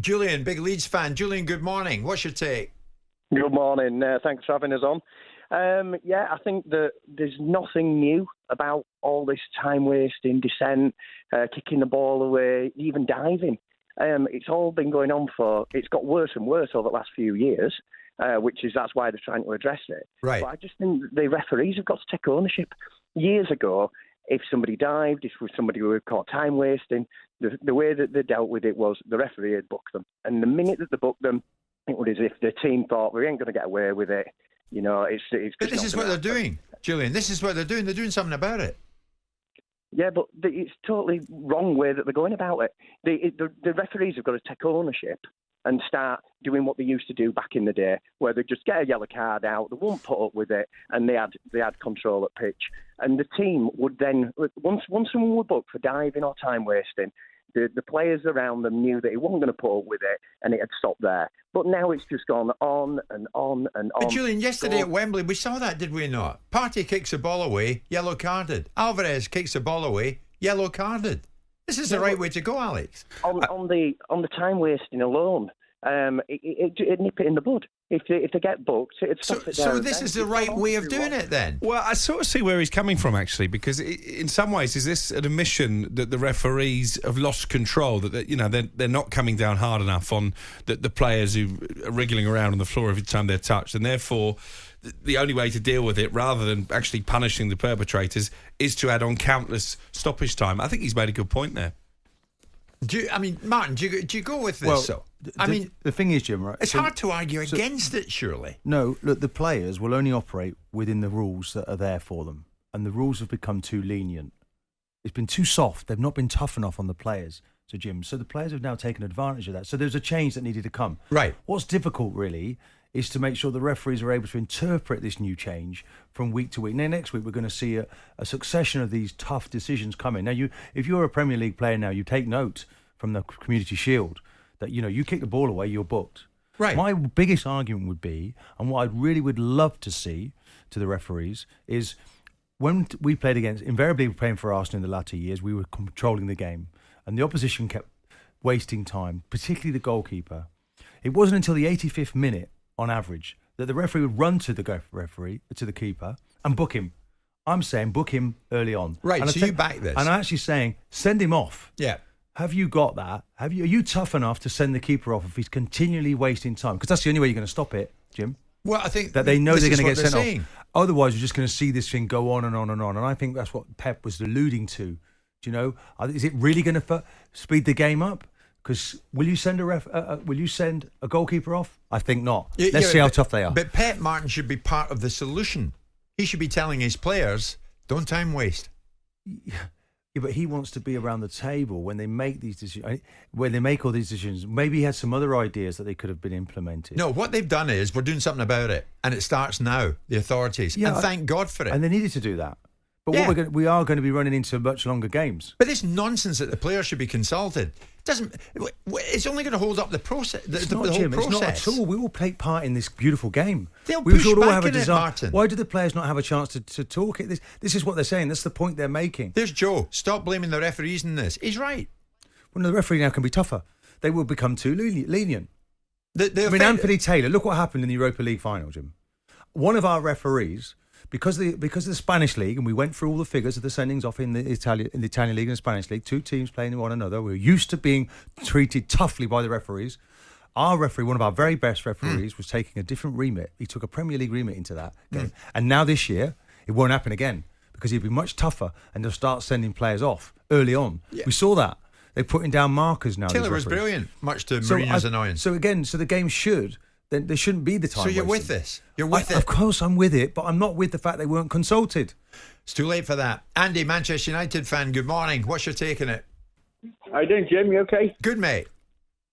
Julian, big Leeds fan. Julian, good morning. What's your take? Good morning. Thanks for having us on. I think that there's nothing new about all this time wasting, dissent, kicking the ball away, even diving. It's all been going on it's got worse and worse over the last few years, that's why they're trying to address it. Right. But I just think the referees have got to take ownership. Years ago, if somebody dived, if somebody were caught time wasting, the way that they dealt with it was the referee had booked them. And the minute that they booked them, it was as if the team thought, we ain't going to get away with it. You know, it's But this is what they're doing, Julian. This is what they're doing. They're doing something about it. Yeah, but it's totally wrong way that they're going about it. The referees have got to take ownership and start doing what they used to do back in the day, where they just get a yellow card out, they won't put up with it, and they had control at pitch. And the team would then, once someone were booked for diving or time wasting, the players around them knew that he wasn't going to put up with it, and it had stopped there. But now it's just gone on and on and on. But Julian, yesterday at Wembley, we saw that, did we not? Partey kicks the ball away, yellow carded. Alvarez kicks the ball away, yellow carded. This is the right way to go, Alex. On the time wasting alone, it nip it in the bud. If they get booked, it'd stop it there. So this is the right way of doing it then? Well, I sort of see where he's coming from, actually, because in some ways, is this an admission that the referees have lost control, that they're not coming down hard enough on the players who are wriggling around on the floor every time they're touched, and therefore the only way to deal with it, rather than actually punishing the perpetrators, is to add on countless stoppage time. I think he's made a good point there. Martin, do you go with this? Well, the thing is, Jim, right? It's hard to argue against it, surely. No, look, the players will only operate within the rules that are there for them, and the rules have become too lenient. It's been too soft. They've not been tough enough on the players. So, Jim, the players have now taken advantage of that. So there's a change that needed to come. Right. What's difficult, really, is to make sure the referees are able to interpret this new change from week to week. Now, next week, we're going to see a succession of these tough decisions coming. Now, if you're a Premier League player now, you take note from the Community Shield that, you kick the ball away, you're booked. Right. My biggest argument would be, and what I really would love to see to the referees, is when we played invariably playing for Arsenal in the latter years, we were controlling the game, and the opposition kept wasting time, particularly the goalkeeper. It wasn't until the 85th minute, on average, that the referee would run to the keeper, and book him. I'm saying book him early on. Right, and you back this. And I'm actually saying send him off. Yeah. Have you got that? Are you tough enough to send the keeper off if he's continually wasting time? Because that's the only way you're going to stop it, Jim. Well, I think that they know they're going to get sent saying. off. Otherwise, you're just going to see this thing go on and on and on. And I think that's what Pep was alluding to. Do you know? Is it really going to speed the game up? Because will you send a goalkeeper off? I think not. Let's see how tough they are. But Pep, Martin, should be part of the solution. He should be telling his players, don't time waste. Yeah, but he wants to be around the table when they make these decisions. When they make all these decisions, maybe he had some other ideas that they could have been implemented. No, what they've done is we're doing something about it, and it starts now. The authorities, and thank God for it. And they needed to do that. But we are going to be running into much longer games. But this nonsense that the players should be consulted doesn't. It's only going to hold up the process. It's not, Jim. It's not at all. We all take part in this beautiful game. We should all have a desire. Martin. Why do the players not have a chance to talk? This is what they're saying. That's the point they're making. There's Joe. Stop blaming the referees in this. He's right. Well, the referee now can be tougher. They will become too lenient. Anthony Taylor. Look what happened in the Europa League final, Jim. One of our referees. Because of the Spanish league, and we went through all the figures of the sendings off in the Italian league and the Spanish league, two teams playing one another. We were used to being treated toughly by the referees. Our referee, one of our very best referees, was taking a different remit. He took a Premier League remit into that game. And now this year, it won't happen again because he'll be much tougher and they'll start sending players off early on. Yeah. We saw that. They're putting down markers now. Taylor was brilliant, much to Mourinho's annoyance. So the game should... Then there shouldn't be the time. So you're with this? You're with it? Of course I'm with it, but I'm not with the fact they weren't consulted. It's too late for that. Andy, Manchester United fan, good morning. What's your take on it? How you doing, Jim? You okay? Good, mate.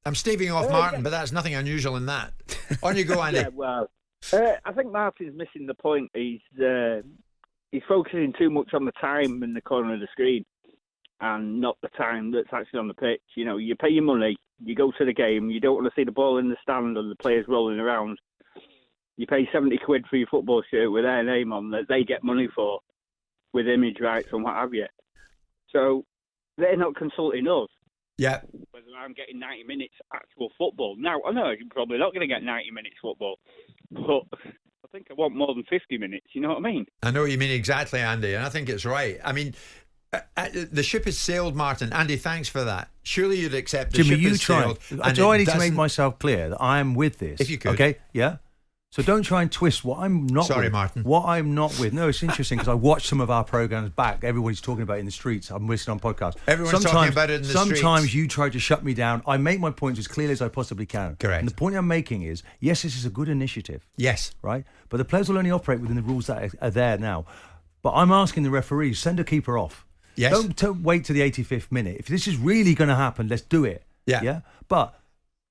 I'm staving off Martin, but that's nothing unusual in that. On you go, Andy. Yeah, well, I think Martin's missing the point. He's focusing too much on the time in the corner of the screen and not the time that's actually on the pitch. You pay your money. You go to the game, you don't want to see the ball in the stand or the players rolling around. You pay 70 quid for your football shirt with their name on that they get money for, with image rights and what have you. So they're not consulting us. Yeah. Whether I'm getting 90 minutes actual football Now, I know you're probably not going to get 90 minutes football, but I think I want more than 50 minutes, you know what I mean? I know what you mean exactly, Andy, and I think it's right. I mean, the ship has sailed, Martin. Andy, thanks for that. Surely you'd accept the Jimmy, ship has sailed. I need to make myself clear that I am with this. If you could. Okay, yeah? So don't try and twist what I'm not with. Sorry, Martin. What I'm not with. No, it's interesting because I watch some of our programmes back. Everybody's talking about it in the streets. I'm listening on podcasts. Everyone's talking about it in the streets. Sometimes you try to shut me down. I make my points as clearly as I possibly can. Correct. And the point I'm making is, yes, this is a good initiative. Yes. Right? But the players will only operate within the rules that are there now. But I'm asking the referees, send a keeper off. Yes. Don't wait to the 85th minute. If this is really going to happen, let's do it. Yeah. Yeah. But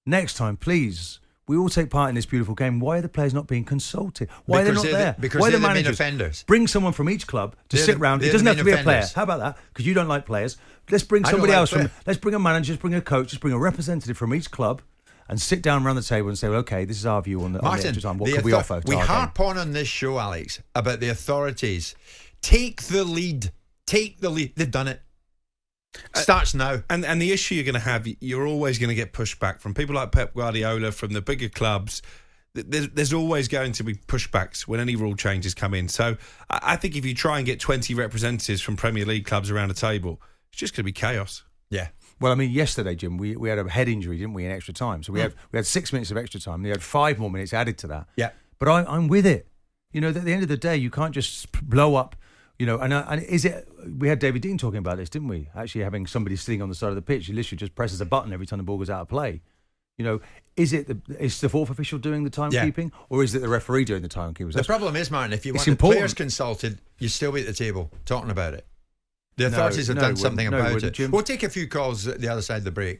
next time, please, we all take part in this beautiful game. Why are the players not being consulted? Why are they not there? Because Why they're the the main managers? offenders. Bring someone from each club to They're sit the- round. It they're doesn't the have to main be a player. offenders. How about that? Because you don't like players. Let's bring I don't somebody like else from. players. Let's bring a manager. Let's bring a coach. Let's bring a representative from each club. And sit down around the table and say, well, okay, this is our view on the Martin, extra time. What could we offer? We harp on this show, Alex, about the authorities. Take the lead. Take the lead. They've done it. Starts now. And the issue you're going to have, you're always going to get pushback from people like Pep Guardiola, from the bigger clubs. There's always going to be pushbacks when any rule changes come in. So I think if you try and get 20 representatives from Premier League clubs around a table, it's just going to be chaos. Yeah. Well, I mean, yesterday, Jim, we had a head injury, didn't we, in extra time? So we had 6 minutes of extra time. We had 5 more minutes added to that. Yeah. But I'm with it. You know, at the end of the day, you can't just blow up. You know, and is it? We had David Dean talking about this, didn't we? Actually, having somebody sitting on the side of the pitch, he literally just presses a button every time the ball goes out of play. You know, is the fourth official doing the timekeeping, or is it the referee doing the timekeeping? The problem is, Martin, if you want important. the players consulted, you'd still be at the table talking about it. The authorities have done something about it. Jim. We'll take a few calls at the other side of the break.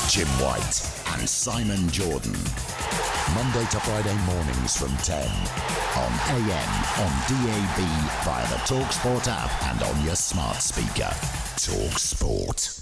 Jim White and Simon Jordan. Monday to Friday mornings from 10 on AM, on DAB, via the talkSPORT app and on your smart speaker. talkSPORT.